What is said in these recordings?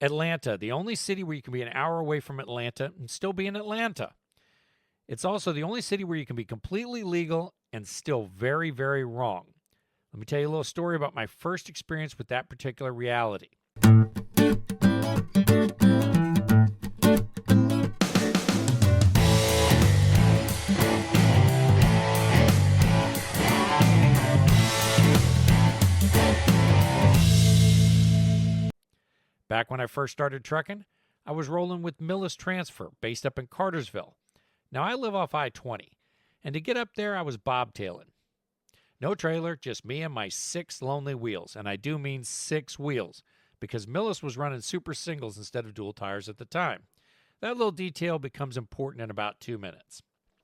Atlanta, the only city where you can be an hour away from Atlanta and still be in Atlanta. It's also the only city where you can be completely legal and still very, very wrong. Let me tell you a little story about my first experience with that particular reality. Back when I first started trucking, I was rolling with Millis Transfer, based up in Cartersville. Now, I live off I-20, and to get up there, I was bobtailing. No trailer, just me and my 6 lonely wheels, and I do mean 6 wheels, because Millis was running super singles instead of dual tires at the time. That little detail becomes important in about 2 minutes.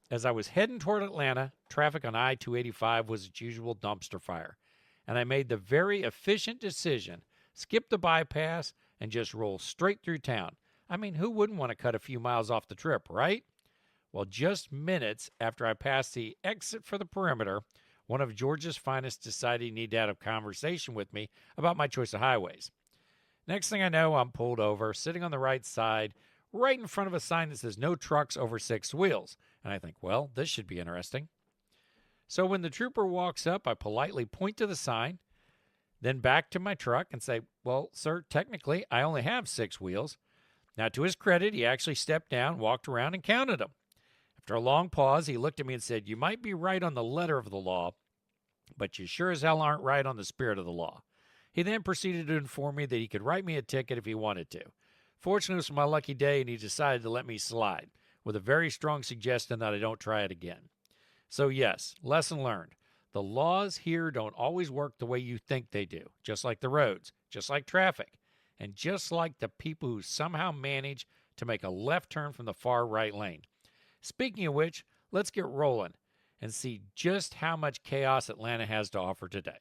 As I was heading toward Atlanta, traffic on I-285 was its usual dumpster fire, and I made the very efficient decision, skip the bypass, and just roll straight through town. I mean, who wouldn't want to cut a few miles off the trip, right? Well, just minutes after I passed the exit for the perimeter, one of Georgia's finest decided he needed to have a conversation with me about my choice of highways. Next thing I know, I'm pulled over, sitting on the right side, right in front of a sign that says no trucks over 6 wheels. And I think, well, this should be interesting. So when the trooper walks up, I politely point to the sign, then back to my truck and say, well, sir, technically, I only have 6 wheels. Now, to his credit, he actually stepped down, walked around, and counted them. After a long pause, he looked at me and said, you might be right on the letter of the law, but you sure as hell aren't right on the spirit of the law. He then proceeded to inform me that he could write me a ticket if he wanted to. Fortunately, it was my lucky day, and he decided to let me slide, with a very strong suggestion that I don't try it again. So yes, lesson learned. The laws here don't always work the way you think they do, just like the roads, just like traffic, and just like the people who somehow manage to make a left turn from the far right lane. Speaking of which, let's get rolling and see just how much chaos Atlanta has to offer today.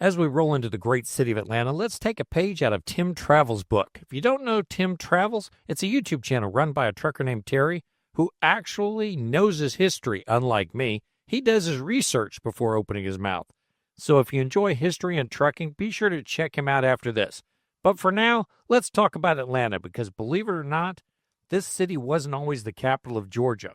As we roll into the great city of Atlanta, let's take a page out of Tim Travel's book. If you don't know Tim Travels, it's a YouTube channel run by a trucker named Terry who actually knows his history, unlike me. He does his research before opening his mouth. So if you enjoy history and trucking, be sure to check him out after this. But for now, let's talk about Atlanta because believe it or not, this city wasn't always the capital of Georgia.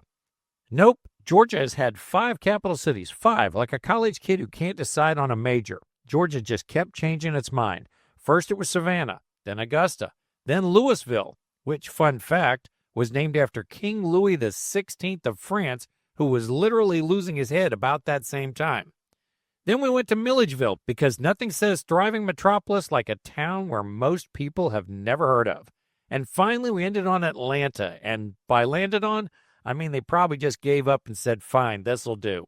Nope, Georgia has had 5 capital cities, 5, like a college kid who can't decide on a major. Georgia just kept changing its mind. First it was Savannah, then Augusta, then Louisville, which, fun fact, was named after King Louis XVI of France, who was literally losing his head about that same time. Then we went to Milledgeville, because nothing says thriving metropolis like a town where most people have never heard of. And finally we ended on Atlanta, and by landed on, I mean they probably just gave up and said, fine, this'll do.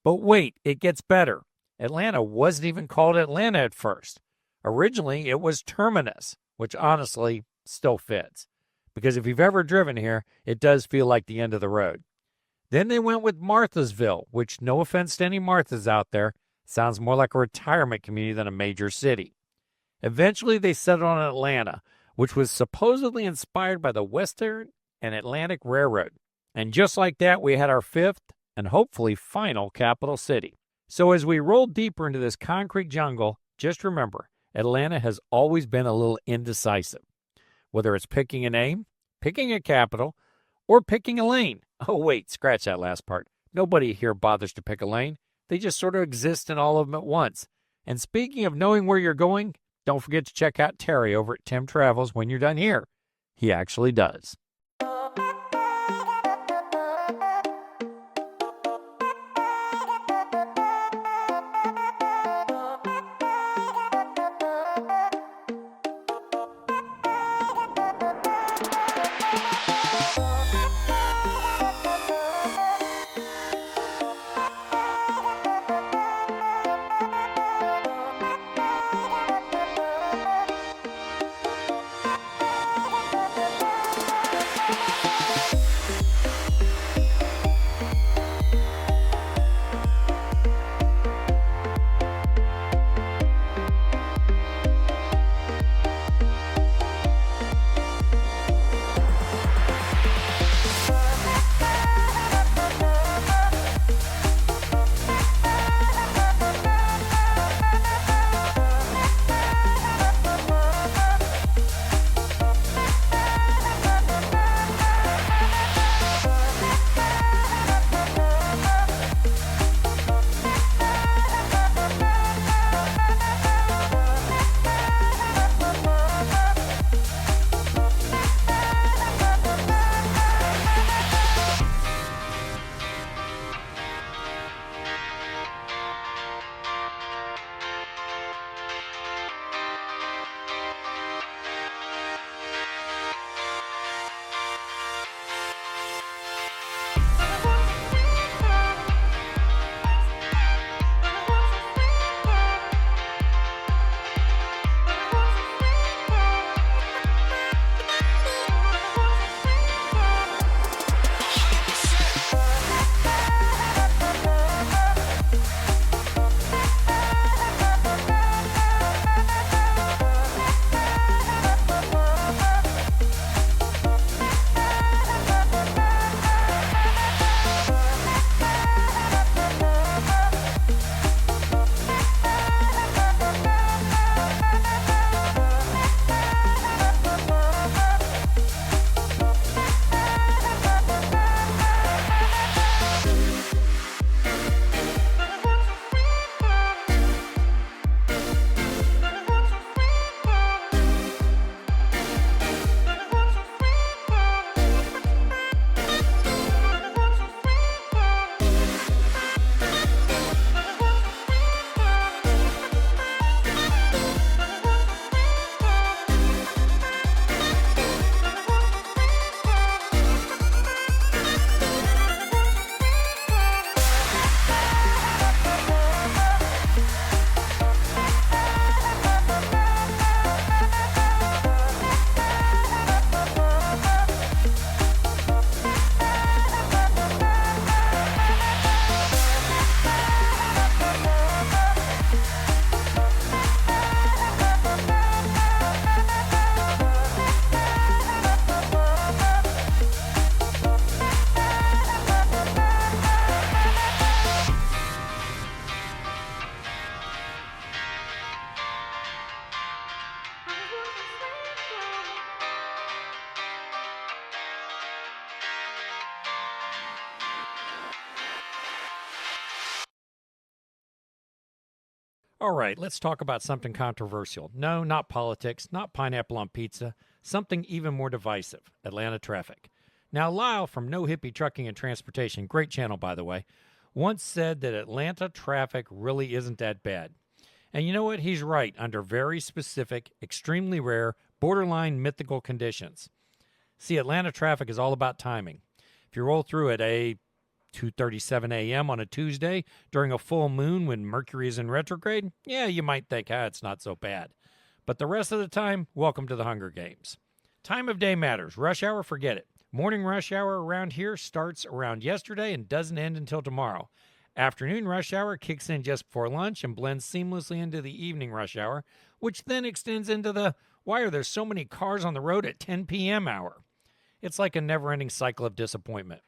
But wait, it gets better. Atlanta wasn't even called Atlanta at first. Originally, it was Terminus, which honestly still fits. Because if you've ever driven here, it does feel like the end of the road. Then they went with Marthasville, which, no offense to any Marthas out there, sounds more like a retirement community than a major city. Eventually, they settled on Atlanta, which was supposedly inspired by the Western and Atlantic Railroad. And just like that, we had our 5th and hopefully final capital city. So as we roll deeper into this concrete jungle, just remember, Atlanta has always been a little indecisive. Whether it's picking a name, picking a capital, or picking a lane. Oh wait, scratch that last part. Nobody here bothers to pick a lane. They just sort of exist in all of them at once. And speaking of knowing where you're going, don't forget to check out Terry over at Tim Travels when you're done here. He actually does. All right, let's talk about something controversial. No, not politics, not pineapple on pizza, something even more divisive: Atlanta traffic. Now, Lyle from No Hippie Trucking and Transportation, great channel by the way, once said that Atlanta traffic really isn't that bad. And you know what? He's right under very specific, extremely rare, borderline mythical conditions. See, Atlanta traffic is all about timing. If you roll through at 2:37 a.m. on a Tuesday during a full moon when Mercury is in retrograde, yeah, you might think, it's not so bad. But the rest of the time, welcome to the Hunger Games. Time of day matters. Rush hour, forget it. Morning rush hour around here starts around yesterday and doesn't end until tomorrow. Afternoon rush hour kicks in just before lunch and blends seamlessly into the evening rush hour, which then extends into the why are there so many cars on the road at 10 p.m. hour? It's like a never-ending cycle of disappointment.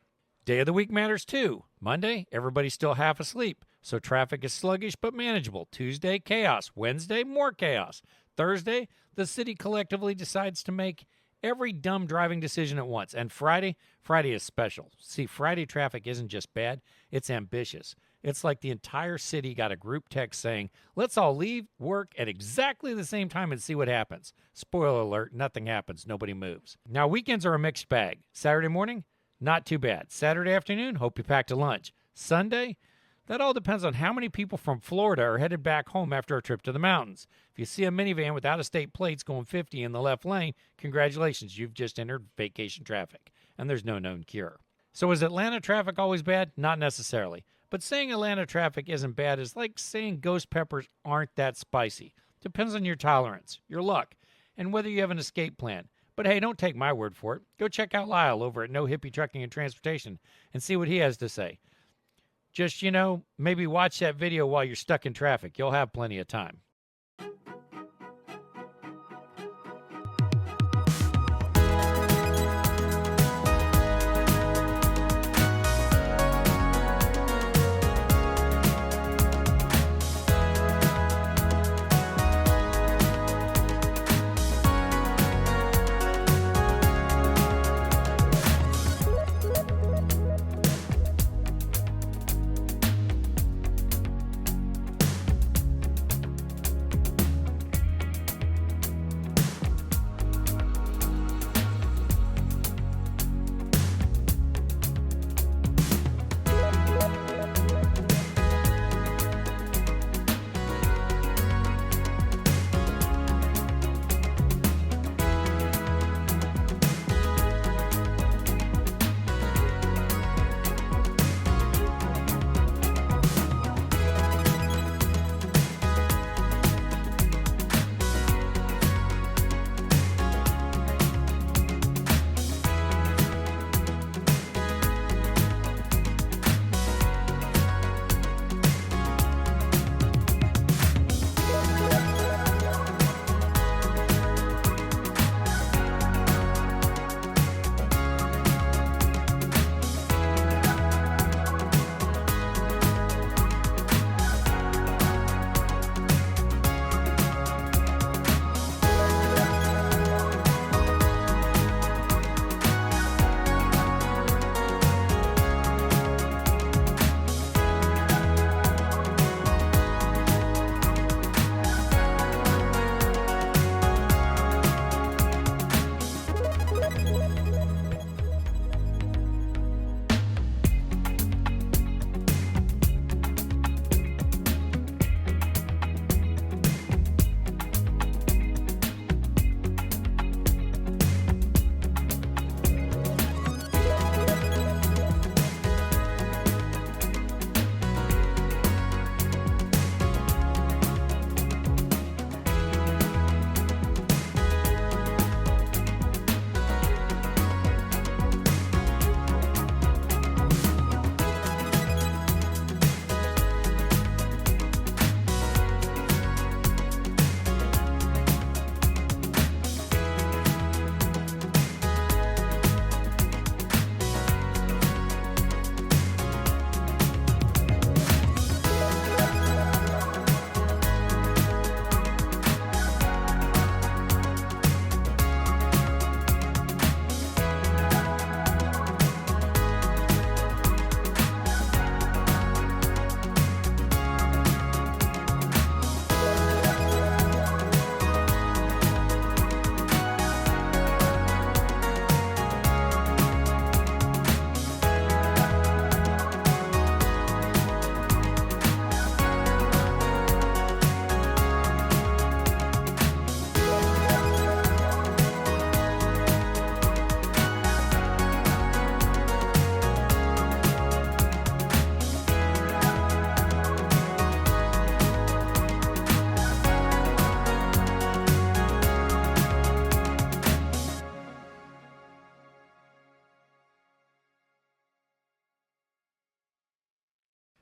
Day of the week matters too. Monday, everybody's still half asleep, so traffic is sluggish but manageable. Tuesday, chaos. Wednesday, more chaos. Thursday, the city collectively decides to make every dumb driving decision at once. And Friday is special. See, Friday traffic isn't just bad, it's ambitious. It's like the entire city got a group text saying, let's all leave work at exactly the same time and see what happens. Spoiler alert, nothing happens. Nobody moves. Now, weekends are a mixed bag. Saturday morning, not too bad. Saturday afternoon, hope you packed a lunch. Sunday, that all depends on how many people from Florida are headed back home after a trip to the mountains. If you see a minivan with out-of-state plates going 50 in the left lane, congratulations, you've just entered vacation traffic, and there's no known cure. So is Atlanta traffic always bad? Not necessarily. But saying Atlanta traffic isn't bad is like saying ghost peppers aren't that spicy. Depends on your tolerance, your luck, and whether you have an escape plan. But hey, don't take my word for it. Go check out Lyle over at No Hippie Trucking and Transportation and see what he has to say. Just, maybe watch that video while you're stuck in traffic. You'll have plenty of time.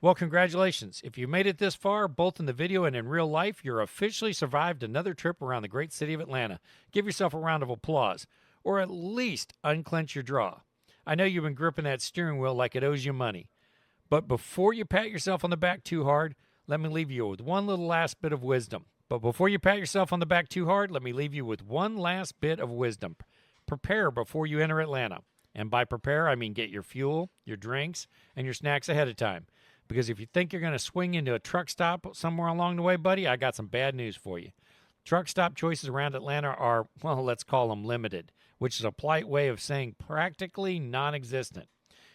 Well, congratulations. If you made it this far, both in the video and in real life, you're officially survived another trip around the great city of Atlanta. Give yourself a round of applause, or at least unclench your jaw. I know you've been gripping that steering wheel like it owes you money. But before you pat yourself on the back too hard, let me leave you with one little last bit of wisdom. Prepare before you enter Atlanta. And by prepare, I mean get your fuel, your drinks, and your snacks ahead of time. Because if you think you're going to swing into a truck stop somewhere along the way, buddy, I got some bad news for you. Truck stop choices around Atlanta are, well, let's call them limited, which is a polite way of saying practically non-existent.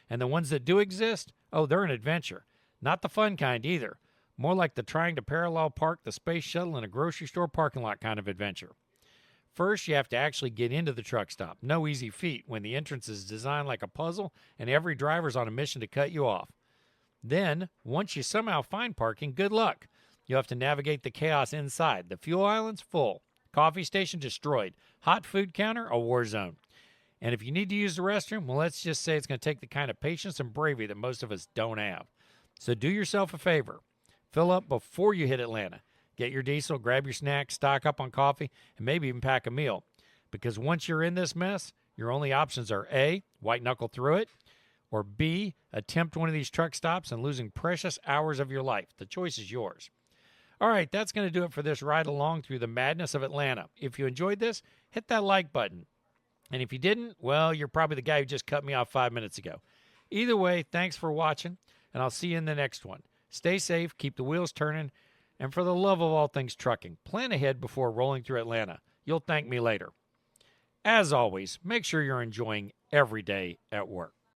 And the ones that do exist, oh, they're an adventure. Not the fun kind either. More like the trying to parallel park the space shuttle in a grocery store parking lot kind of adventure. First, you have to actually get into the truck stop. No easy feat when the entrance is designed like a puzzle and every driver's on a mission to cut you off. Then, once you somehow find parking, good luck. You'll have to navigate the chaos inside. The fuel island's full. Coffee station destroyed. Hot food counter, a war zone. And if you need to use the restroom, well, let's just say it's going to take the kind of patience and bravery that most of us don't have. So do yourself a favor. Fill up before you hit Atlanta. Get your diesel, grab your snacks, stock up on coffee, and maybe even pack a meal. Because once you're in this mess, your only options are A, white knuckle through it, or B, attempt one of these truck stops and losing precious hours of your life. The choice is yours. All right, that's going to do it for this ride along through the madness of Atlanta. If you enjoyed this, hit that like button. And if you didn't, well, you're probably the guy who just cut me off 5 minutes ago. Either way, thanks for watching, and I'll see you in the next one. Stay safe, keep the wheels turning, and for the love of all things trucking, plan ahead before rolling through Atlanta. You'll thank me later. As always, make sure you're enjoying every day at work.